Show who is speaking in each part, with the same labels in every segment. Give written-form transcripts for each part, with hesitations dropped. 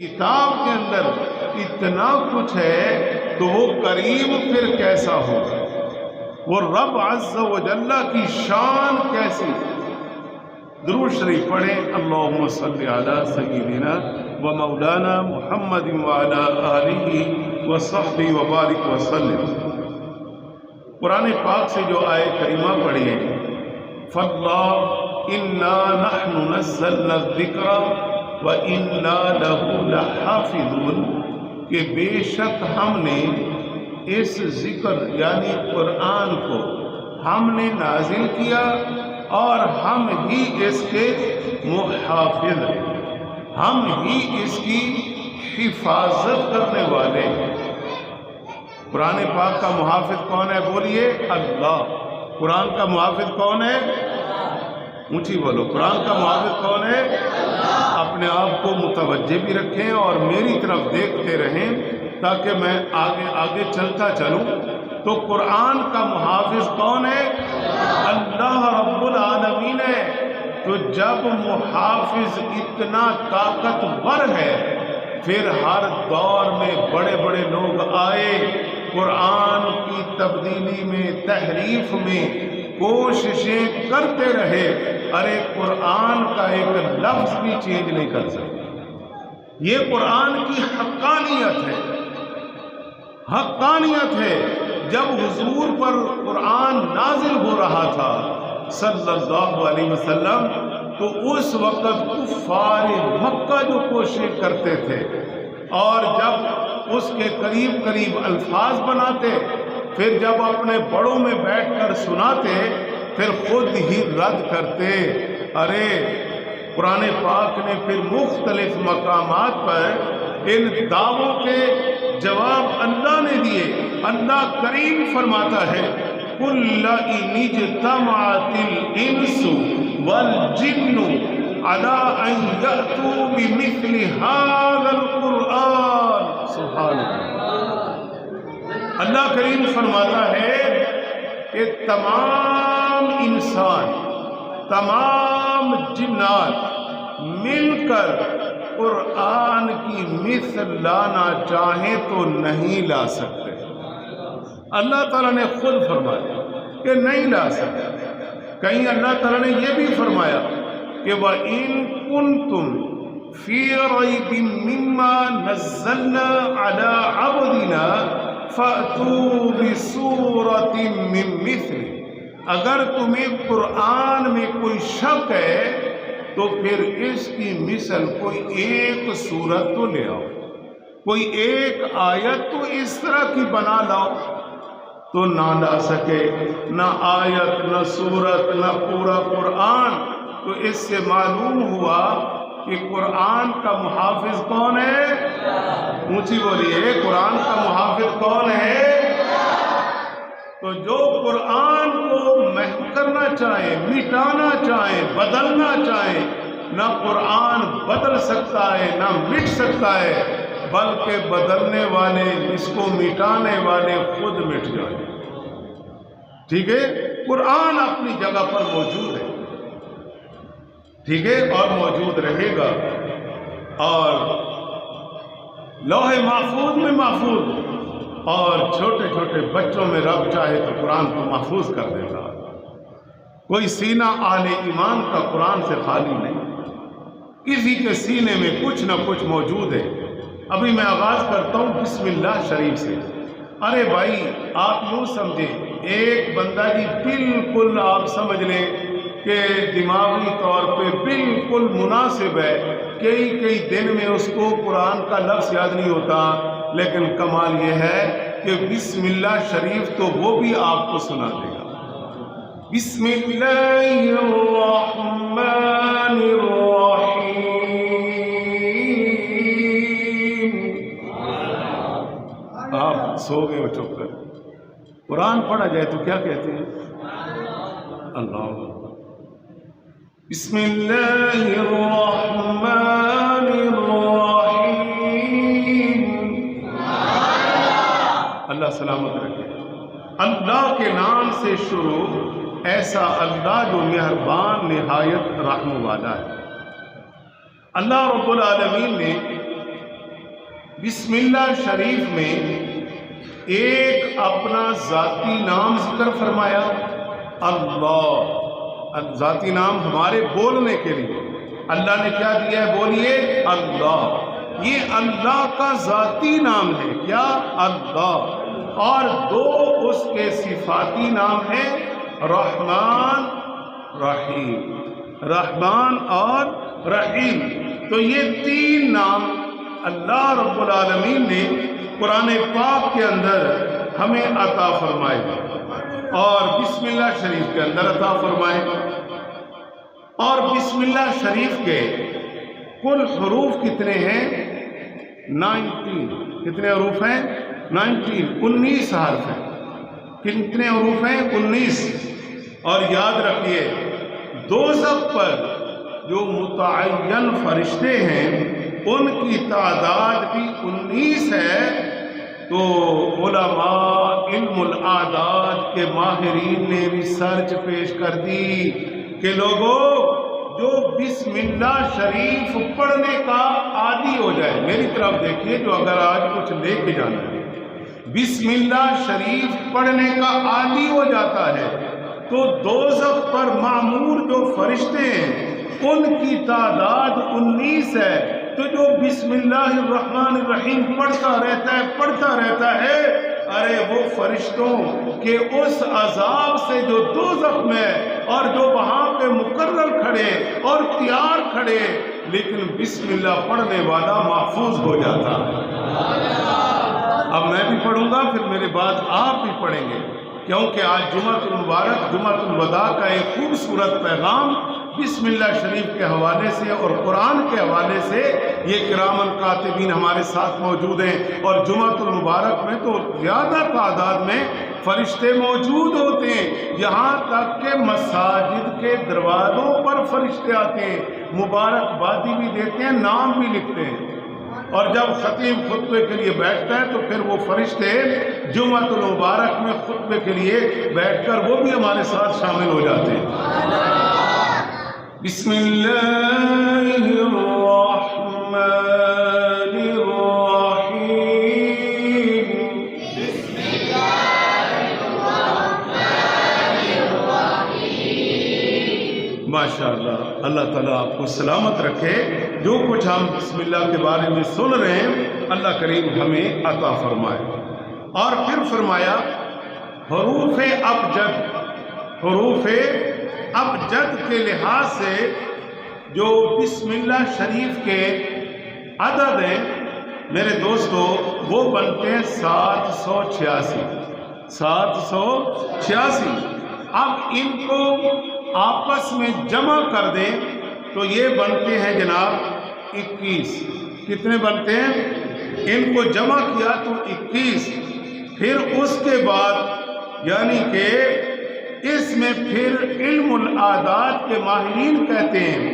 Speaker 1: کتاب کے اندر اتنا کچھ ہے تو وہ کریم پھر کیسا ہوگا، وہ رب عز و جل کی شان کیسی۔ درود شریف پڑھیں، اللہم صلی علی سیدنا و مولانا محمد وعلی آلہ وصحبہ وبارک وسلم۔ قرآن پاک سے جو آیت کریمہ پڑھی ہے، فَاللَّهُ إِنَّا نَحْنُ نَزَّلْنَا الذِّكْرَ وَإِنَّا لَهُ لَحَافِظُونَ، کہ بے شک ہم نے اس ذکر یعنی قرآن کو ہم نے نازل کیا اور ہم ہی اس کے محافظ ہیں، ہم ہی اس کی حفاظت کرنے والے ہیں۔ قرآن پاک کا محافظ کون ہے؟ بولیے اللہ۔ قرآن کا محافظ کون ہے؟ اونچی بولو، قرآن کا محافظ کون ہے؟ اپنے آپ کو متوجہ بھی رکھیں اور میری طرف دیکھتے رہیں تاکہ میں آگے آگے چلتا چلوں۔ تو قرآن کا محافظ کون ہے؟ اللہ رب العالمین ہے۔ تو جب محافظ اتنا طاقتور ہے، پھر ہر دور میں بڑے بڑے لوگ آئے، قرآن کی تبدیلی میں، تحریف میں کوششیں کرتے رہے، ارے قرآن کا ایک لفظ بھی چینج نہیں کر سکتے۔ یہ قرآن کی حقانیت ہے، حقانیت ہے۔ جب حضور پر قرآن نازل ہو رہا تھا صلی اللہ علیہ وسلم، تو اس وقت کفار مکہ جو کوشش کرتے تھے اور جب اس کے قریب قریب الفاظ بناتے، پھر جب اپنے بڑوں میں بیٹھ کر سناتے، پھر خود ہی رد کرتے۔ ارے قرآن پاک نے پھر مختلف مقامات پر ان دعووں کے جواب اللہ نے دیے۔ اللہ کریم فرماتا ہے، قُلْ لَئِنِ اجْتَمَعَتِ الْإِنسُ وَالْجِنُّ عَلَىٰ أَن يَأْتُوا بِمِثْلِ هَٰذَا الْقُرْآنِ۔ سبحان اللہ۔ اللہ کریم فرماتا ہے کہ تمام انسان، تمام جنات مل کر قرآن کی مثل لانا چاہیں تو نہیں لا سکتے۔ اللہ تعالیٰ نے خود فرمایا کہ نہیں لا سکتے۔ کہیں اللہ تعالیٰ نے یہ بھی فرمایا کہ وَإِن كُنتُمْ فِي رَيْبٍ مِّمَّا نَزَّلْنَا عَلَىٰ عَبْدِنَا فَأْتُوا بِسُورَةٍ مِّن مِّثْلِهِ، اگر تمہیں قرآن میں کوئی شک ہے تو پھر اس کی مثل کوئی ایک سورت تو لے آؤ، کوئی ایک آیت تو اس طرح کی بنا لاؤ۔ تو نہ لا سکے، نہ آیت، نہ سورت، نہ پورا قرآن۔ تو اس سے معلوم ہوا کہ قرآن کا محافظ کون ہے؟ اونچی بولیے، قرآن کا محافظ کون ہے؟ تو جو قرآن کو محو کرنا چاہے، مٹانا چاہے، بدلنا چاہے، نہ قرآن بدل سکتا ہے نہ مٹ سکتا ہے، بلکہ بدلنے والے، اس کو مٹانے والے خود مٹ جائیں۔ ٹھیک ہے؟ قرآن اپنی جگہ پر موجود ہے، ٹھیک ہے، اور موجود رہے گا، اور لوح محفوظ میں محفوظ، اور چھوٹے چھوٹے بچوں میں رب چاہے تو قرآن کو محفوظ کر دے گا۔ کوئی سینہ اہل ایمان کا قرآن سے خالی نہیں، کسی کے سینے میں کچھ نہ کچھ موجود ہے۔ ابھی میں آغاز کرتا ہوں بسم اللہ شریف سے۔ ارے بھائی آپ یوں سمجھیں، ایک بندہ جی بالکل آپ سمجھ لیں کہ دماغی طور پہ بالکل مناسب ہے، کئی دن میں اس کو قرآن کا لفظ یاد نہیں ہوتا، لیکن کمال یہ ہے کہ بسم اللہ شریف تو وہ بھی آپ کو سنا دے گا۔ بسم اللہ الرحمن الرحیم۔ آپ سو گئے ہو چپ کر، قرآن پڑھا جائے تو کیا کہتے ہیں؟ اللہ۔ بسم اللہ الرحمن الرحیم۔ اللہ سلامت رکھے۔ اللہ کے نام سے شروع، ایسا اللہ جو مہربان نہایت رحم والا ہے۔ اللہ رب العالمین نے بسم اللہ شریف میں ایک اپنا ذاتی نام ذکر فرمایا، اللہ، ذاتی نام ہمارے بولنے کے لیے اللہ نے کیا دیا ہے؟ بولیے اللہ۔ یہ اللہ کا ذاتی نام ہے، کیا؟ اللہ۔ اور دو اس کے صفاتی نام ہیں، رحمان رحیم، رحمان اور رحیم۔ تو یہ تین نام اللہ رب العالمین نے قرآن پاک کے اندر ہمیں عطا فرمائے اور بسم اللہ شریف کے اندر عطا فرمائے۔ اور بسم اللہ شریف کے کل حروف کتنے ہیں؟ 19۔ کتنے حروف ہیں؟ 19 حرف ہیں۔ کتنے حروف ہیں؟ 19۔ اور یاد رکھیے دوزخ پر جو متعین فرشتے ہیں ان کی تعداد بھی 19 ہے۔ تو علماء علم الاعداد کے ماہرین نے ریسرچ پیش کر دی کہ لوگوں جو بسم اللہ شریف پڑھنے کا عادی ہو جائے، میری طرف دیکھیے، جو اگر آج کچھ لے کے جانا ہے، بسم اللہ شریف پڑھنے کا عادی ہو جاتا ہے تو دوزخ پر معمور جو فرشتے ہیں ان کی تعداد 19 ہے۔ تو جو بسم اللہ الرحمن الرحیم پڑھتا رہتا ہے، ارے وہ فرشتوں کے اس عذاب سے جو دوزخ میں اور جو وہاں پہ مقرر کھڑے اور تیار کھڑے، لیکن بسم اللہ پڑھنے والا محفوظ ہو جاتا ہے۔ اب میں بھی پڑھوں گا، پھر میرے بعد آپ بھی پڑھیں گے، کیونکہ آج جمعۃ المبارک، جمعۃ الوداع کا ایک خوبصورت پیغام بسم اللہ شریف کے حوالے سے اور قرآن کے حوالے سے یہ کرام الکاتبین ہمارے ساتھ موجود ہیں۔ اور جمعۃ المبارک میں تو زیادہ تعداد میں فرشتے موجود ہوتے ہیں، یہاں تک کہ مساجد کے دروازوں پر فرشتے آتے ہیں، مبارکبادی بھی دیتے ہیں، نام بھی لکھتے ہیں۔ اور جب خطیب خطبے کے لیے بیٹھتا ہے تو پھر وہ فرشتے جمعۃ المبارک میں خطبے کے لیے بیٹھ کر وہ بھی ہمارے ساتھ شامل ہو جاتے ہیں۔ بسم اللہ الرحمن الرحیم، بسم اللہ الرحمن الرحیم۔ ماشاءاللہ، اللہ تعالیٰ آپ کو سلامت رکھے۔ جو کچھ ہم بسم اللہ کے بارے میں سن رہے ہیں اللہ کریم ہمیں عطا فرمائے۔ اور پھر فرمایا حروف ابجد، حروف ابجد کے لحاظ سے جو بسم اللہ شریف کے عدد ہیں میرے دوستو وہ بنتے ہیں 786۔ 786۔ اب ان کو آپس میں جمع کر دیں تو یہ بنتے ہیں جناب 21۔ کتنے بنتے ہیں؟ ان کو جمع کیا تو 21۔ پھر اس کے بعد یعنی کہ اس میں پھر علم الاعداد کے ماہرین کہتے ہیں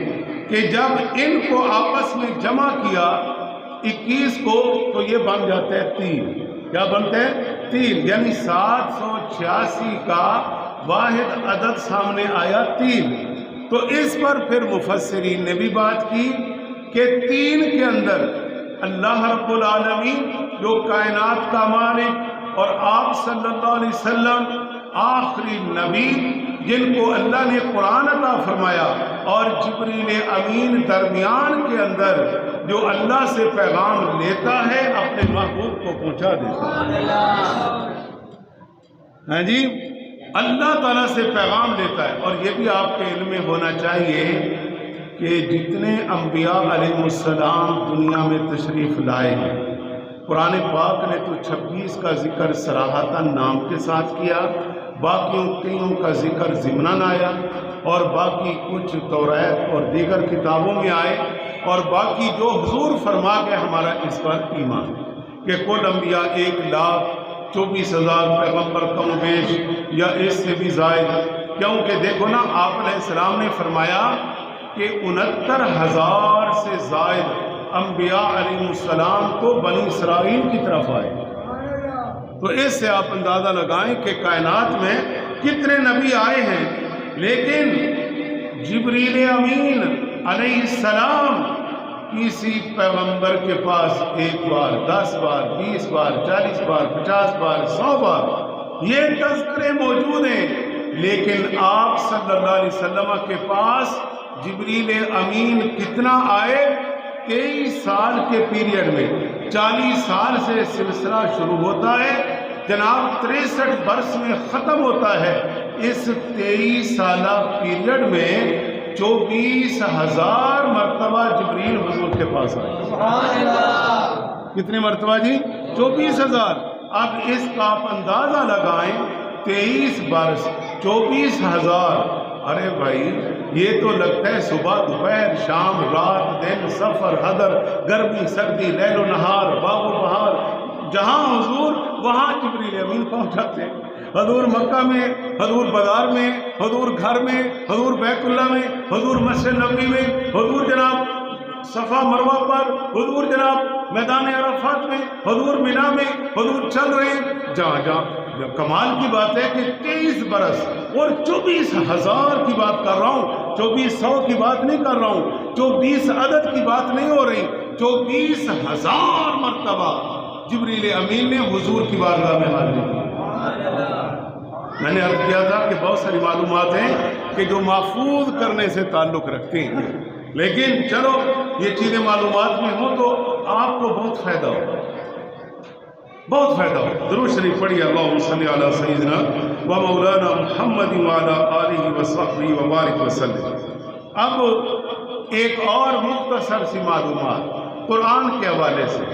Speaker 1: کہ جب ان کو آپس میں جمع کیا 21 کو تو یہ بن جاتا ہے 3۔ کیا بنتا ہے؟ 3۔ یعنی 786 کا واحد عدد سامنے آیا 3۔ تو اس پر پھر مفسرین نے بھی بات کی کہ 3 کے اندر اللہ رب العالمین جو کائنات کا مالک اور آپ صلی اللہ علیہ وسلم آخری نبی جن کو اللہ نے قرآن عطا فرمایا اور جبریل امین درمیان کے اندر جو اللہ سے پیغام لیتا ہے اپنے محبوب کو پہنچا دیتا ہے۔ جی اللہ تعالیٰ سے پیغام لیتا ہے۔ اور یہ بھی آپ کے علم میں ہونا چاہیے کہ جتنے انبیاء علیہ السلام دنیا میں تشریف لائے ہیں، قرآن پاک نے تو 26 کا ذکر صراحتاً نام کے ساتھ کیا، باقیوں 3 کا ذکر ضمناً آیا، اور باقی کچھ توریت اور دیگر کتابوں میں آئے، اور باقی جو حضور فرما گئے ہمارا اس پر ایمان کہ کل انبیاء 1,24,000 پیغمبر کم و بیش یا اس سے بھی زائد، کیونکہ دیکھو نا آپ علیہ السلام نے فرمایا کہ 69,000 سے زائد انبیاء علیہ السلام تو بنی اسرائیل کی طرف آئے۔ تو اس سے آپ اندازہ لگائیں کہ کائنات میں کتنے نبی آئے ہیں، لیکن جبریل امین علیہ السلام کسی پیغمبر کے پاس 1 بار 10 بار 20 بار 40 بار 50 بار 100 بار یہ تذکرے موجود ہیں، لیکن آپ صلی اللہ علیہ وسلم کے پاس جبریل امین کتنا آئے؟ 23 سال کے پیریڈ میں، 40 سال سے سلسلہ شروع ہوتا ہے جناب، 63 برس میں ختم ہوتا ہے۔ اس 23 سالہ پیریڈ میں 24,000 مرتبہ جبریل حضور کے پاس آئے۔ کتنے مرتبہ جی؟ 24,000۔ اب اس کا آپ اندازہ لگائیں، 23 برس 24,000، ارے بھائی یہ تو لگتا ہے صبح دوپہر شام رات دن سفر حضر گرمی سردی لیل و نہار باغ و بہار، جہاں حضور وہاں جبریل امین پہنچ جاتے ہیں۔ حضور مکہ میں، حضور بازار میں، حضور گھر میں، حضور بیت اللہ میں، حضور مسجد نبوی میں، حضور جناب صفا مروہ پر، حضور جناب میدان عرفات میں، حضور مینا میں، حضور چل رہے ہیں جہاں جہاں۔ کمال کی بات ہے کہ 23 برس اور 24,000 کی بات کر رہا ہوں، 2400 کی بات نہیں کر رہا ہوں، 24 عدد کی بات نہیں ہو رہی، 24,000 مرتبہ جبریل امین نے حضور کی بارگاہ میں حاضری کی۔ میں نے عرض کیا تھا کہ بہت ساری معلومات ہیں کہ جو محفوظ کرنے سے تعلق رکھتے ہیں، لیکن چلو یہ چیزیں معلومات میں ہوں تو آپ کو بہت فائدہ ہو، بہت فائدہ ہو۔ درود شریف پڑھیے، اللہم صلی علی سیدنا و مولانا محمد وعلی آلہ وصحبہ وبارک وسلم۔ اب ایک اور مختصر سی معلومات قرآن کے حوالے سے۔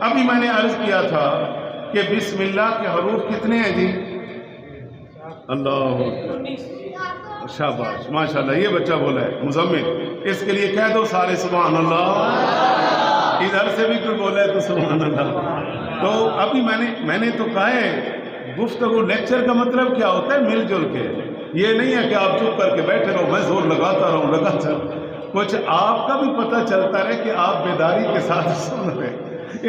Speaker 1: ابھی میں نے عرض کیا تھا کہ بسم اللہ کے حروف کتنے ہیں جی؟ اللہ شاباش، ماشاءاللہ، یہ بچہ بولا ہے مزمل، اس کے لیے کہہ دو سارے سبحان اللہ۔ ادھر سے بھی کوئی بولا ہے تو سبحان اللہ۔ تو ابھی میں نے تو کہا ہے گفتگو لیکچر کا مطلب کیا ہوتا ہے؟ مل جل کے، یہ نہیں ہے کہ آپ چپ کر کے بیٹھے رہو میں زور لگاتا رہوں کچھ آپ کا بھی پتہ چلتا رہے کہ آپ بیداری کے ساتھ سن رہے،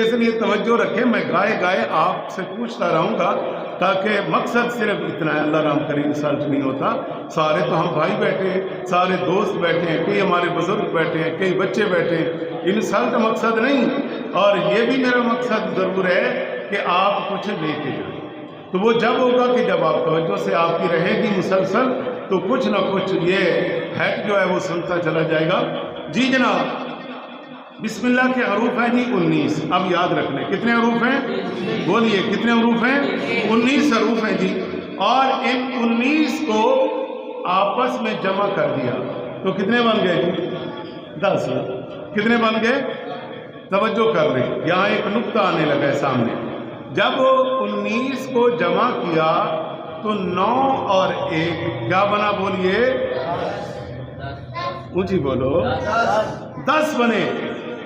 Speaker 1: اس لیے توجہ رکھیں۔ میں گائے آپ سے پوچھتا رہوں گا تاکہ مقصد صرف اتنا ہے، اللہ رحم کریم انسلٹ نہیں ہوتا۔ سارے تو ہم بھائی بیٹھے ہیں، سارے دوست بیٹھے ہیں، کئی ہمارے بزرگ بیٹھے ہیں، کئی بچے بیٹھے ہیں، انسلٹ مقصد نہیں، اور یہ بھی میرا مقصد ضرور ہے کہ آپ کچھ لے کے جائیں۔ تو وہ جب ہوگا کہ جب آپ توجہ سے آپ کی رہے گی مسلسل، تو کچھ نہ کچھ یہ ہیڈ جو ہے وہ سنتا چلا جائے گا۔ جی جناب، بسم اللہ کے حروف ہیں جی 19۔ اب یاد رکھنے کتنے حروف ہیں؟ بولیے کتنے حروف ہیں؟ 19 حروف ہیں جی، اور ان 19 کو آپس میں جمع کر دیا تو کتنے بن گئے جی؟ 10۔ کتنے بن گئے؟ توجہ کر لیں، یہاں ایک نقطہ آنے لگا ہے سامنے۔ جب 19 کو جمع کیا تو 9 اور 1 کیا بنا؟ بولیے اونچی بولو، 10 بنے۔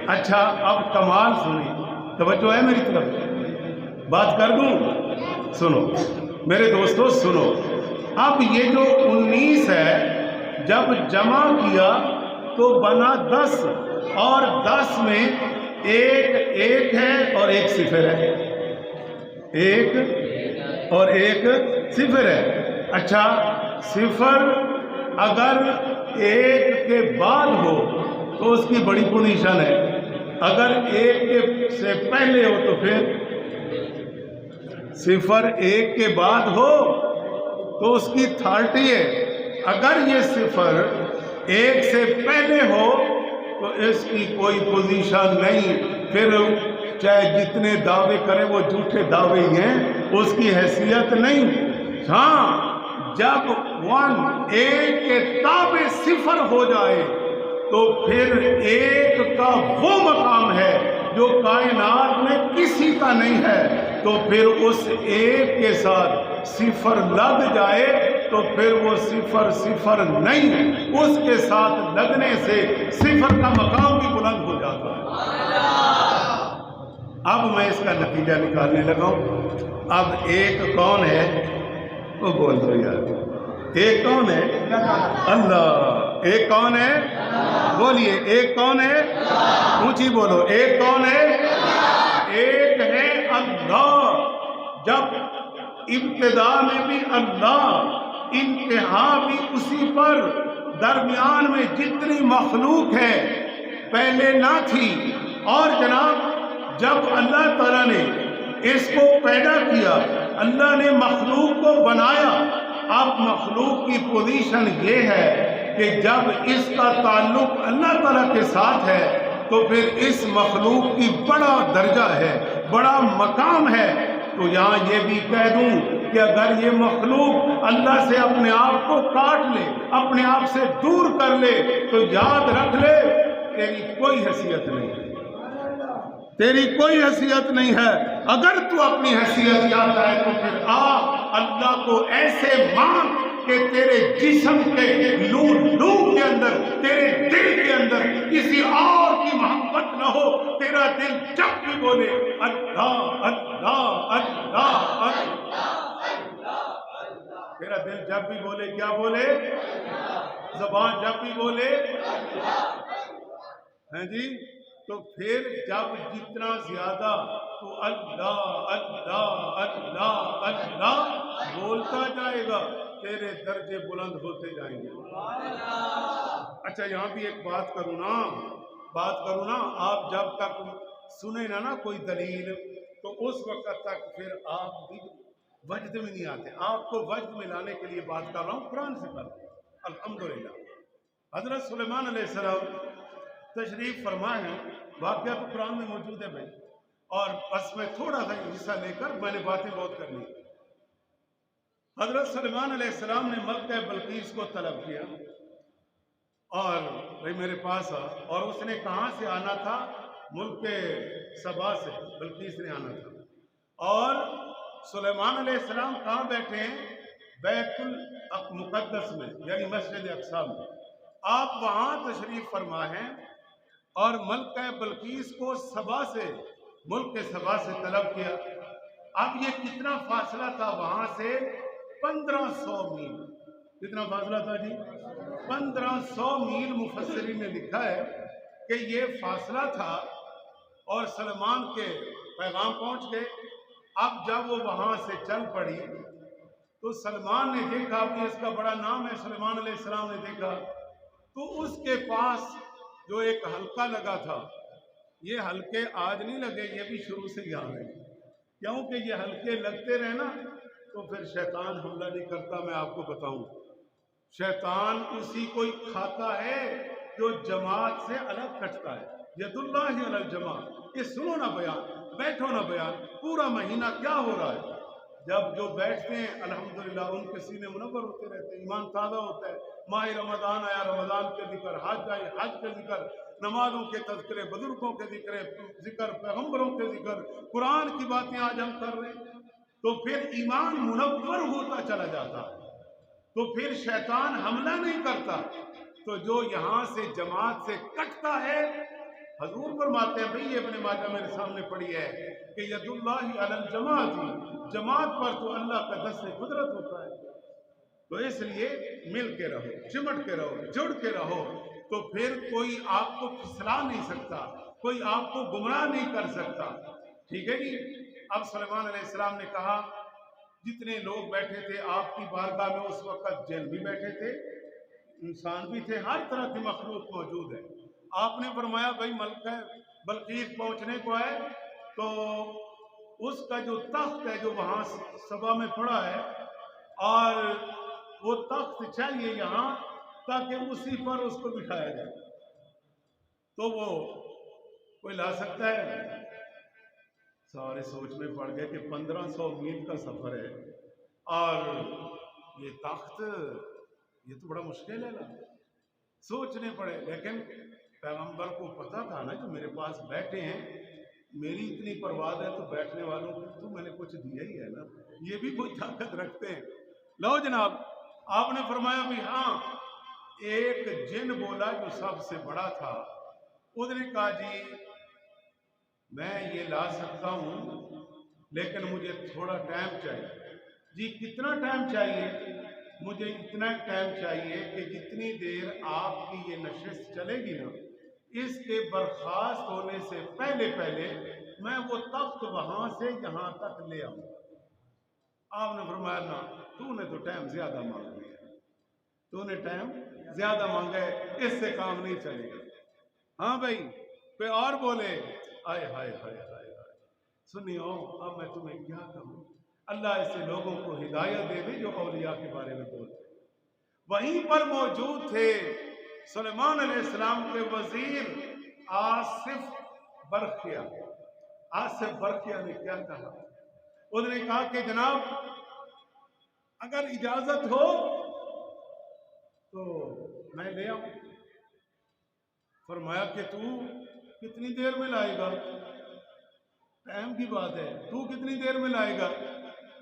Speaker 1: اچھا اب کمال سنی، توجہ ہے میری طرف؟ بات کر دوں؟ سنو میرے دوستو سنو، اب یہ جو 19 ہے جب جمع کیا تو بنا 10، اور 10 میں ایک ہے اور ایک صفر ہے، ایک اور ایک صفر ہے۔ اچھا صفر اگر ایک کے بعد ہو تو اس کی بڑی پوزیشن ہے، اگر ایک سے پہلے ہو تو پھر صفر ایک کے بعد ہو تو اس کی 30 ہے، اگر یہ صفر ایک سے پہلے ہو تو اس کی کوئی پوزیشن نہیں، پھر چاہے جتنے دعوے کرے وہ جھوٹے دعوے ہی ہیں، اس کی حیثیت نہیں۔ ہاں جب 1 ایک کے تابع صفر ہو جائے تو پھر ایک کا وہ مقام ہے جو کائنات میں کسی کا نہیں ہے، تو پھر اس ایک کے ساتھ صفر لگ جائے تو پھر وہ صفر نہیں ہے، اس کے ساتھ لگنے سے صفر کا مقام بھی بلند ہو جاتا ہے۔ اب میں اس کا نتیجہ نکالنے لگا ہوں۔ اب ایک کون ہے؟ وہ بول دو یار، ایک کون ہے؟ اللہ۔ ایک کون ہے؟ بولیے ایک کون ہے؟ اونچی بولو، ایک کون ہے؟ ایک ہے اللہ۔ جب ابتدا میں بھی اللہ، انتہا بھی اسی پر، درمیان میں جتنی مخلوق ہے پہلے نہ تھی. اور جناب جب اللہ تعالیٰ نے اس کو پیدا کیا، اللہ نے مخلوق کو بنایا. اب مخلوق کی پوزیشن یہ ہے کہ جب اس کا تعلق اللہ تعالیٰ کے ساتھ ہے تو پھر اس مخلوق کی بڑا درجہ ہے، بڑا مقام ہے. تو یہاں یہ بھی کہہ دوں کہ اگر یہ مخلوق اللہ سے اپنے آپ کو کاٹ لے، اپنے آپ سے دور کر لے، تو یاد رکھ لے تیری کوئی حیثیت نہیں ہے، تیری کوئی حیثیت نہیں ہے. اگر تو اپنی حیثیت چاہتا ہے تو پھر اللہ کو ایسے مان کہ تیرے جسم کے لو کے اندر، تیرے دل کے اندر کسی اور کی محبت نہ ہو. تیرا دل جب بھی بولے اللہ اللہ اللہ اللہ، تیرا دل جب بھی بولے کیا بولے؟ زبان جب بھی بولے ہیں جی، تو پھر جب جتنا زیادہ تو اللہ اللہ اللہ اللہ بولتا جائے گا تیرے درجے بلند ہوتے جائیں گے. اچھا یہاں بھی ایک بات کروں نا، آپ جب تک سنیں نا کوئی دلیل تو اس وقت تک پھر آپ بھی وجد میں نہیں آتے. آپ کو وجد میں لانے کے لیے بات کر رہا ہوں قرآن سے کر. الحمدللہ حضرت سلیمان علیہ السلام تشریف فرما ہے، واقعہ تو قرآن میں موجود ہے بھائی، اور بس میں تھوڑا سا حصہ لے کر میں نے باتیں بہت کرنی. حضرت سلیمان علیہ السلام نے ملکہ بلقیس کو طلب کیا اور بھائی میرے پاس آ، اور اس نے کہاں سے آنا تھا؟ ملک سبا سے بلقیس نے آنا تھا. اور سلیمان علیہ السلام کہاں بیٹھے ہیں؟ بیت المقدس میں، یعنی مسجد اقصی میں. آپ وہاں تشریف فرما ہیں اور ملکہ بلقیس کو ملک سبا سے طلب کیا. اب یہ کتنا فاصلہ تھا وہاں سے؟ 1500 میل. کتنا فاصلہ تھا جی؟ 1500 میل. مفسرین نے لکھا ہے کہ یہ فاصلہ تھا اور سلیمان کے پیغام پہنچ گئے. اب جب وہ وہاں سے چل پڑی تو سلمان نے دیکھا کہ اس کا بڑا نام ہے، سلیمان علیہ السلام نے دیکھا تو اس کے پاس جو ایک حلقہ لگا تھا، یہ حلقے آج نہیں لگے، یہ بھی شروع سے ہی آ گئے، کیونکہ یہ حلقے لگتے رہے نا تو پھر شیطان حملہ نہیں کرتا. میں آپ کو بتاؤں، شیطان اسی کو ہی کھاتا ہے جو جماعت سے الگ کٹتا ہے. ید اللہ علی الجماعت. یہ سنو نا بیان، بیٹھو نا بیان، پورا مہینہ کیا ہو رہا ہے. جب جو بیٹھتے ہیں الحمدللہ ان کے سینے منور ہوتے رہتے ہیں، ایمان تازہ ہوتا ہے. ماہ رمضان آیا، رمضان کے ذکر، حج آئے، حج کے ذکر، نمازوں کے تذکرے، بزرگوں کے ذکر، پیغمبروں کے ذکر، قرآن کی باتیں آج ہم کر رہے ہیں، تو پھر ایمان منور ہوتا چلا جاتا ہے، تو پھر شیطان حملہ نہیں کرتا. تو جو یہاں سے جماعت سے کٹتا ہے، حضور فرماتے ہیں بھئی یہ ابن ماجہ میرے سامنے پڑھی ہے کہ ید اللہ علی الجماعت، جماعت پر تو اللہ کا دست قدرت ہوتا ہے. تو اس لیے مل کے رہو، چمٹ کے رہو، جڑ کے رہو، تو پھر کوئی آپ کو پھسلا نہیں سکتا، کوئی آپ کو گمراہ نہیں کر سکتا. ٹھیک ہے جی. اب سلیمان علیہ السلام نے کہا، جتنے لوگ بیٹھے تھے آپ کی بارگاہ میں اس وقت، جن بھی بیٹھے تھے، انسان بھی تھے، ہر طرح کی مخلوق موجود ہے. آپ نے فرمایا بھائی ملکہ بلقیس پہنچنے کو ہے تو اس کا جو تخت ہے جو وہاں سبا میں پڑا ہے، اور وہ تخت چاہیے یہاں تاکہ اسی پر اس کو بٹھایا جائے. تو وہ کوئی لا سکتا ہے؟ سارے سوچ میں پڑ گئے کہ 1500 میل کا سفر ہے اور یہ تخت، یہ تو بڑا مشکل ہے نا. سوچنے پڑے. لیکن پیغمبر کو پتا تھا نا جو میرے پاس بیٹھے ہیں، میری اتنی پرواز ہے تو بیٹھنے والوں کو تو میں نے کچھ دیا ہی ہے نا، یہ بھی کوئی طاقت رکھتے ہیں. لو جناب، آپ نے فرمایا بھی ہاں. ایک جن بولا جو سب سے بڑا تھا، اس نے کہا جی میں یہ لا سکتا ہوں لیکن مجھے تھوڑا ٹائم چاہیے. جی کتنا ٹائم چاہیے؟ مجھے اتنا ٹائم چاہیے کہ جتنی دیر آپ کی یہ نشست چلے گی نا، اس کے برخاست ہونے سے پہلے میں وہ تخت وہاں سے یہاں تک لے آؤں. آپ نے فرمایا نا، تو نے تو ٹائم زیادہ مانگ لیا، تو نے ٹائم زیادہ مانگا ہے، اس سے کام نہیں چلے گا. ہاں بھائی کوئی اور بولے آئے ہائے ہائے ہائے ہائے سنیو اب میں تمہیں کیا کہوں اللہ ایسے لوگوں کو ہدایت دے دے جو اولیاء کے بارے میں بولتے وہیں پر موجود تھے سلیمان علیہ السلام کے وزیر آصف برقیہ آصف برقیہ نے کیا کہا انہوں نے کہا کہ جناب اگر اجازت ہو تو میں لے آؤں فرمایا کہ تو کتنی دیر میں لائے گا ٹائم کی بات ہے تو کتنی دیر میں لائے گا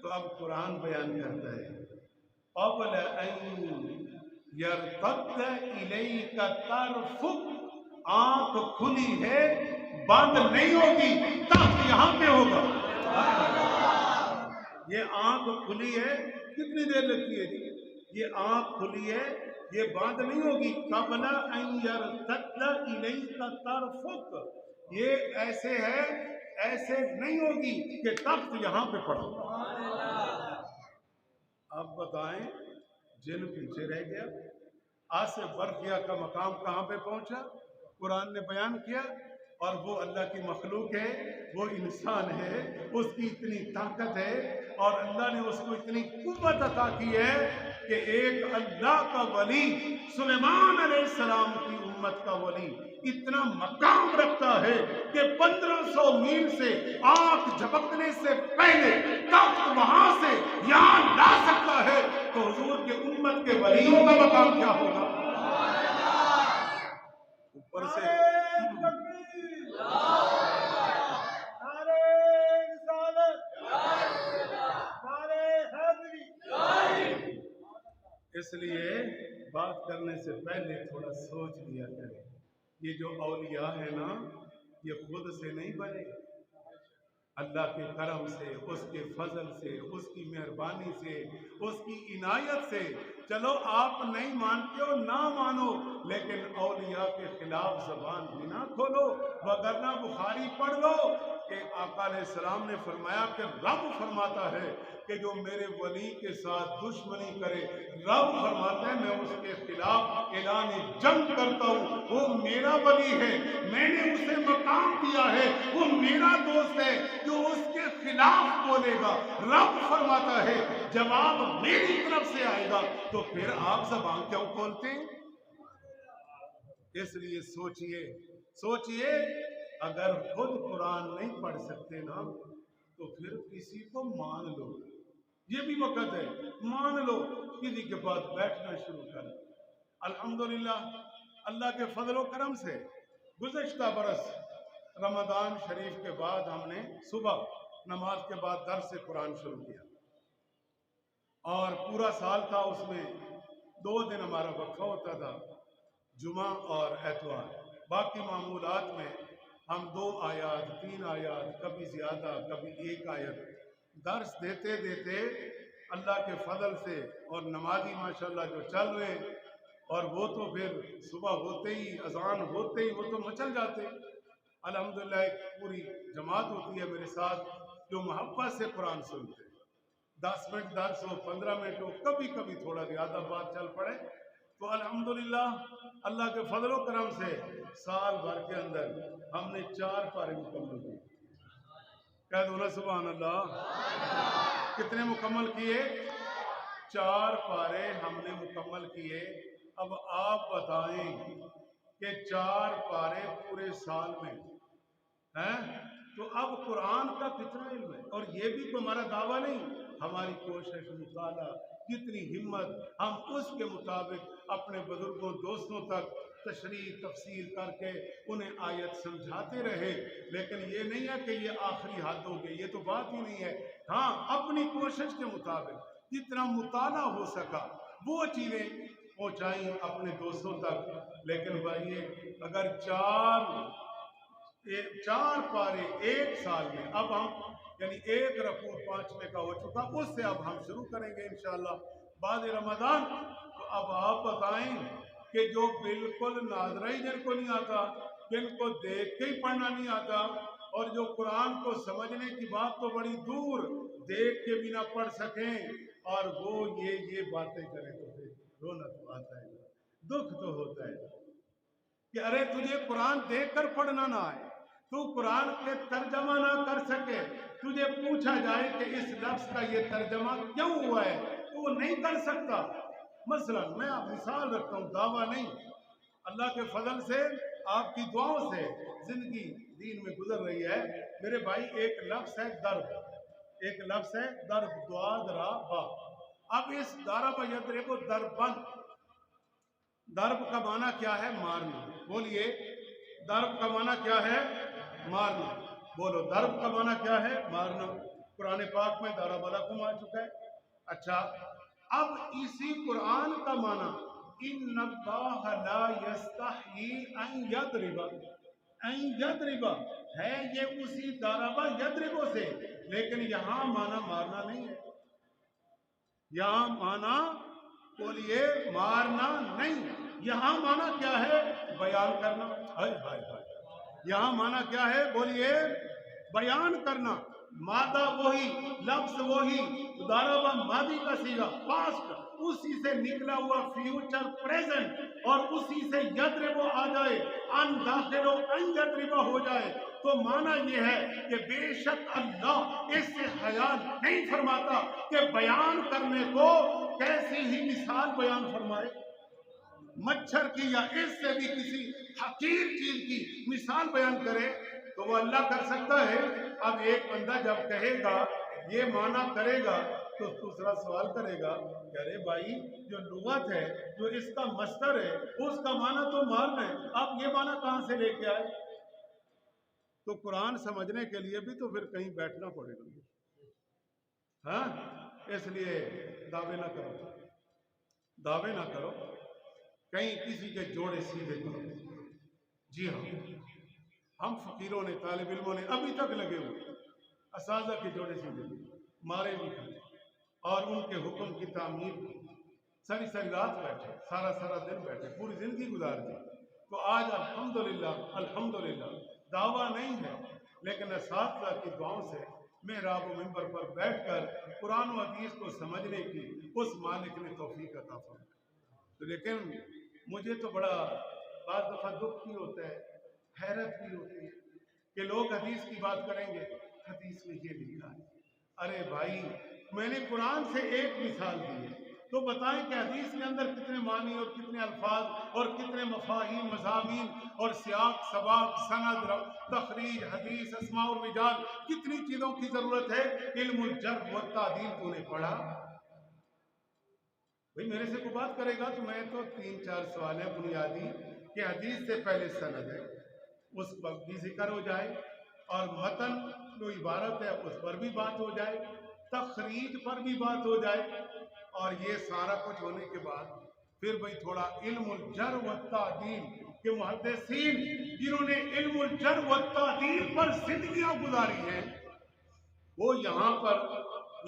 Speaker 1: تو اب قرآن بیان کرتا ہے قبل ان یرتد الیک طرفک آنکھ کھلی ہے بند نہیں ہوگی تخت یہاں پہ ہوگا یہ آنکھ کھلی ہے کتنی دیر لگتی ہے جی یہ آنکھ کھلی ہے یہ بند نہیں ہوگی قبل ان یرتد الیک طرفک یہ ایسے ہے ایسے نہیں ہوگی کہ تخت یہاں پہ پڑا اب بتائیں جن پیچھے رہ گیا آصف برقیہ کا مقام کہاں پہ پہنچا قرآن نے بیان کیا اور وہ اللہ کی مخلوق ہے وہ انسان ہے اس کی اتنی طاقت ہے اور اللہ نے اس کو اتنی قوت عطا کی ہے کہ ایک اللہ کا ولی سلیمان علیہ السلام کی امت کا ولی اتنا مقام رکھتا ہے کہ 1500 میل سے آنکھ جھپکنے سے پہلے تخت وہاں سے یہاں لا سکتا ہے تو حضور کے امت کے ولیوں کا مقام کیا ہوگا اوپر سے اس لیے بات کرنے سے پہلے تھوڑا سوچ لیا کریں یہ جو اولیاء ہے نا یہ خود سے نہیں بنے اللہ کے کرم سے اس کے فضل سے اس کی مہربانی سے اس کی عنایت سے چلو آپ نہیں مانتے ہو نہ مانو لیکن اولیاء کے خلاف زبان بھی نہ کھولو وگرنہ بخاری پڑھ لو کہ آقا علیہ السلام نے فرمایا کہ رب فرماتا ہے کہ جو میرے ولی کے ساتھ دشمنی کرے رب فرماتا ہے میں اس کے خلاف اعلان جنگ کرتا ہوں وہ میرا ولی ہے میں نے اسے مقام دیا ہے وہ میرا دوست ہے جو اس کے خلاف بولے گا رب فرماتا ہے جواب میری طرف سے آئے گا تو پھر آپ زبان کیوں کھولتے ہیں اس لیے سوچئے اگر خود قرآن نہیں پڑھ سکتے نا تو پھر کسی کو مان لو یہ بھی وقت ہے مان لو کسی کے پاس بیٹھنا شروع کر الحمدللہ اللہ کے فضل و کرم سے گزشتہ برس رمضان شریف کے بعد ہم نے صبح نماز کے بعد درس قرآن شروع کیا اور پورا سال تھا اس میں 2 دن ہمارا وقفہ ہوتا تھا جمعہ اور اتوار باقی معمولات میں ہم 2 آیات 3 آیات کبھی زیادہ کبھی 1 آیت درس دیتے دیتے اللہ کے فضل سے اور نمازی ماشاءاللہ جو چل رہے ہیں اور وہ تو پھر صبح ہوتے ہی اذان ہوتے ہی وہ تو مچل جاتے الحمدللہ ایک پوری جماعت ہوتی ہے میرے ساتھ جو محبت سے قرآن سنتے 10 منٹ درس ہو 15 منٹ ہو کبھی کبھی تھوڑا زیادہ بات چل پڑے تو الحمدللہ اللہ کے فضل و کرم سے سال بھر کے اندر ہم نے 4 پارے مکمل کیے کہہ دو نا سبحان اللہ کتنے مکمل کیے 4 پارے ہم نے مکمل کیے اب آپ بتائیں کہ 4 پارے پورے سال میں ہیں تو اب قرآن کا کتنا علم ہے اور یہ بھی تو ہمارا دعویٰ نہیں ہماری کوشش مطالعہ کتنی ہمت ہم اس کے مطابق اپنے بزرگوں دوستوں تک تشریح تفصیل کر کے انہیں آیت سمجھاتے رہے لیکن یہ نہیں ہے کہ یہ آخری حد ہو گئی یہ تو بات ہی نہیں ہے ہاں اپنی کوشش کے مطابق جتنا مطالعہ ہو سکا وہ چیزیں پہنچائیں اپنے دوستوں تک لیکن بھائی اگر 4 پارے 1 سال میں اب ہم یعنی 1 رکوع 5 کا ہو چکا اس سے اب ہم شروع کریں گے انشاءاللہ بعد رمضان تو اب آپ بتائیں کہ جو بالکل ناظرہ ہی جن کو نہیں آتا جن کو دیکھ کے ہی پڑھنا نہیں آتا اور جو قرآن کو سمجھنے کی بات تو بڑی دور دیکھ کے بھی نہ پڑھ سکیں اور وہ یہ باتیں کریں تو پھر رونا تو آتا ہے دکھ تو ہوتا ہے کہ ارے تجھے قرآن دیکھ کر پڑھنا نہ آئے، تو قرآن کے ترجمہ نہ کر سکے، تجھے پوچھا جائے کہ اس لفظ کا یہ ترجمہ کیوں ہوا ہے تو وہ نہیں کر سکتا۔ مثلا میں آپ مثال رکھتا ہوں، دعویٰ نہیں، اللہ کے فضل سے آپ کی دعاؤں سے زندگی دین میں گزر رہی ہے میرے بھائی۔ ایک لفظ ہے درب، ایک لفظ ہے درب، دعاد را با۔ اب اس دارب یدرب دربن، درب کا معنی کیا ہے؟ مارنا۔ بولیے درب کا معنی کیا ہے؟ مارنا۔ بولو درب کا معنی کیا ہے؟ مارنا۔ قرآن پاک میں درب لکم آ چکا ہے۔ اچھا اب اسی قرآن کا معنی ان اللہ لا یستحیی ان یضرب، ان یضرب ہے یہ اسی ضرب یضرب سے، لیکن یہاں معنی مارنا نہیں ہے، یہاں معنی بولیے مارنا نہیں، یہاں معنی کیا ہے؟ بیان کرنا۔ ہائے ہائے ہائے، یہاں معنی کیا ہے؟ بولیے بیان کرنا۔ مادہ وہی، لفظ وہی، ضرب ماضی کا صیغہ پاسٹ، اسی سے نکلا ہوا فیوچر پریزنٹ، اور اسی سے یضرب آ جائے، ان داخل و ان یضرب ہو جائے، تو معنی یہ ہے کہ بے شک اللہ اس سے حیا نہیں فرماتا کہ بیان کرنے کو کیسی ہی مثال بیان فرمائے، مچھر کی یا اس سے بھی کسی حقیر چیز کی مثال بیان کرے تو وہ اللہ کر سکتا ہے۔ اب ایک بندہ جب کہے گا یہ معنی کرے گا تو دوسرا سوال کرے گا کہ ارے بھائی جو لغت ہے، جو اس کا مصدر ہے، اس کا معنی تو مارنا ہے، اب یہ معنی کہاں سے لے کے آئے؟ تو قرآن سمجھنے کے لیے بھی تو پھر کہیں بیٹھنا پڑے گا۔ ہاں اس لیے دعوے نہ کرو، دعوے نہ کرو، کہیں کسی کے جوڑے سیدھے کرو۔ جی ہاں، ہم فقیروں نے، طالب علموں نے ابھی تک لگے ہوئے اساتذہ کے جوڑے سیدھے مارے بھی کھائے اور ان کے حکم کی تعمیر کی، ساری ساری رات بیٹھے، سارا سارا دن بیٹھے، پوری زندگی گزار دی۔ تو آج الحمدللہ الحمدللہ دعویٰ نہیں ہے، لیکن اساتذہ کی دعاؤں سے محراب و منبر پر بیٹھ کر قرآن و حدیث کو سمجھنے کی اس مالک نے توفیق عطا فرمائی۔ تو لیکن مجھے تو بڑا بعض دفعہ دکھ بھی ہوتا ہے، حیرت بھی ہوتی ہے کہ لوگ حدیث کی بات کریں گے، حدیث میں یہ لکھا ہے۔ ارے بھائی میں نے قرآن سے ایک مثال دی ہے، تو بتائیں کہ حدیث کے اندر کتنے معنی اور کتنے الفاظ اور کتنے مفاہیم، مضامین اور سیاق، سباق، سند، تخریج، حدیث، اسماء اور رجال، کتنی چیزوں کی ضرورت ہے۔ علم الجرح والتعدیل تو نے پڑھا؟ بھئی میرے سے کوئی بات کرے گا تو میں تو 3-4 سوال ہیں بنیادی کہ حدیث سے پہلے سند ہے، اس پر بھی ذکر ہو جائے، اور متن جو عبارت ہے اس پر بھی بات ہو جائے، تخریج پر بھی بات ہو جائے، اور یہ سارا کچھ ہونے کے بعد پھر بھئی تھوڑا علم الجرح والتعدیل کہ محدثین جنہوں نے علم الجرح والتعدیل پر زندگیاں گزاری ہیں، وہ یہاں پر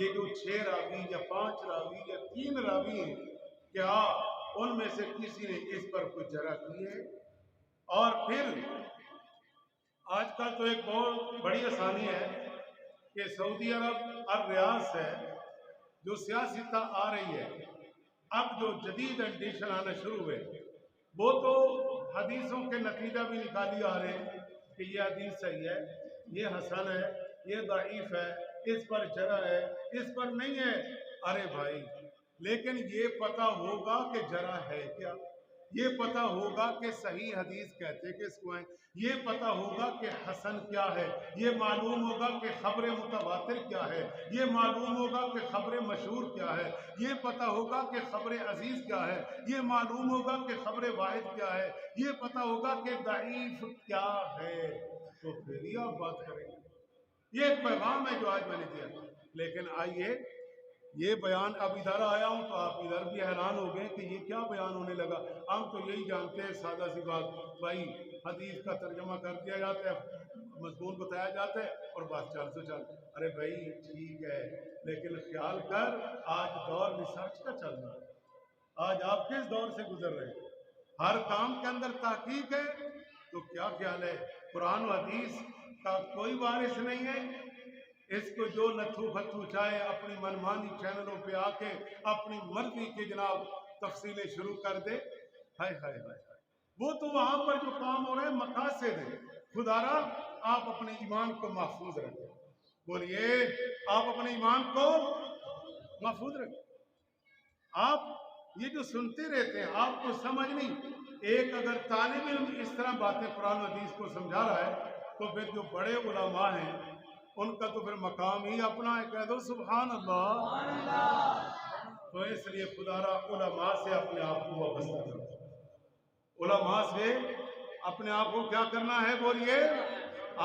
Speaker 1: یہ جو 6 راوی یا 5 راوی یا 3 راوی ہیں، کیا ان میں سے کسی نے اس پر کوئی جرح کی ہے؟ اور پھر آج کل تو ایک بہت بڑی آسانی ہے کہ سعودی عرب اور ریاض سے جو سیاستہ آ رہی ہے، اب جو جدید ایڈیشن آنا شروع ہوئے، وہ تو حدیثوں کے نتیجہ بھی نکالی آ رہے ہیں کہ یہ حدیث صحیح ہے، یہ حسن ہے، یہ ضعیف ہے، اس پر جرح ہے، اس پر نہیں ہے۔ ارے بھائی لیکن یہ پتہ ہوگا کہ جرح ہے کیا، یہ پتہ ہوگا کہ صحیح حدیث کہتے کس کو ہیں، یہ پتہ ہوگا کہ حسن کیا ہے، یہ معلوم ہوگا کہ خبر متواتر کیا ہے، یہ معلوم ہوگا کہ خبر مشہور کیا ہے، یہ پتہ ہوگا کہ خبر عزیز کیا ہے، یہ معلوم ہوگا کہ خبر واحد کیا ہے، یہ پتہ ہوگا کہ ضعیف کیا ہے، تو پھر ہی آپ بات کریں گے۔ یہ ایک پیغام ہے جو آج میں نے دیا، لیکن آئیے یہ بیان اب ادھر آیا ہوں تو آپ ادھر بھی حیران ہو گئے کہ یہ کیا بیان ہونے لگا۔ ہم تو یہی جانتے ہیں سادہ سی بات، بھائی حدیث کا ترجمہ کر دیا جاتا ہے، مضمون بتایا جاتا ہے اور بات چل سے چل۔ ارے بھائی ٹھیک ہے، لیکن خیال کر آج دور ریسرچ کا چل رہا ہے، آج آپ کس دور سے گزر رہے ہیں؟ ہر کام کے اندر تحقیق ہے، تو کیا خیال ہے قرآن و حدیث کا کوئی وارث نہیں ہے؟ اس کو جو نتھو پھتھو چاہے اپنی منمانی چینلوں پہ آ کے اپنی مرضی کی جناب تفصیلیں شروع کر دے، ہائے ہائے ہائے، وہ تو وہاں پر جو کام ہو رہے ہیں مقاصد ہیں. خدارا آپ اپنے ایمان کو محفوظ رکھیں. بولیے آپ اپنے ایمان کو محفوظ رکھیں. آپ یہ جو سنتے رہتے ہیں آپ کو سمجھ نہیں. ایک اگر طالب علم اس طرح باتیں قرآن و حدیث کو سمجھا رہا ہے تو پھر جو بڑے علماء ہیں ان کا تو پھر مقام ہی اپنا ہے. کہہ دو سبحان اللہ. تو اس لیے خدارا علماء سے اپنے آپ کو وابستہ کرو. علماء سے اپنے آپ کو کیا کرنا ہے؟ بولیے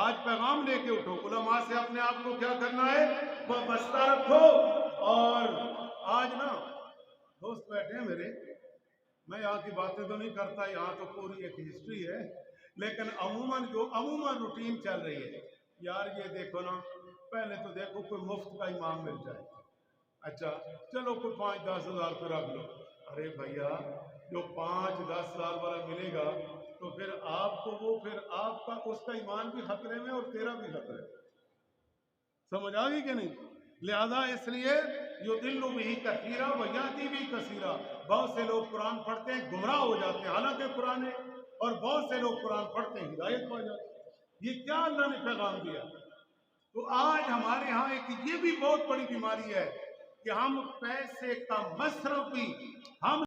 Speaker 1: آج پیغام لے کے اٹھو. علماء سے اپنے آپ کو کیا کرنا ہے؟ وابستہ رکھو. اور آج نا دوست بیٹھے ہیں میرے, میں یہاں کی باتیں تو نہیں کرتا, یہاں تو پوری ایک ہسٹری ہے, لیکن عموماً روٹین چل رہی ہے. یار یہ دیکھو نا, پہلے تو دیکھو کوئی مفت کا امام مل جائے, اچھا چلو کوئی 5-10 ہزار پہ رکھ لو. ارے بھیا جو 5-10 ہزار والا ملے گا تو پھر آپ کو وہ پھر آپ کا اس کا ایمان بھی خطرے میں اور تیرا بھی خطرے میں. سمجھ آ گئی کہ نہیں؟ لہذا اس لیے یضل بہ کثیرا ویہدی بہ کثیرا. بہت سے لوگ قرآن پڑھتے ہیں گمراہ ہو جاتے ہیں حالانکہ قرآن ہے, اور بہت سے لوگ قرآن پڑھتے ہیں ہدایت پا جاتے ہیں. یہ کیا اللہ نے پیغام دیا؟ تو آج ہمارے ہاں ایک یہ بھی بہت بڑی بیماری ہے کہ ہم پیسے کا مصرف بھی ہم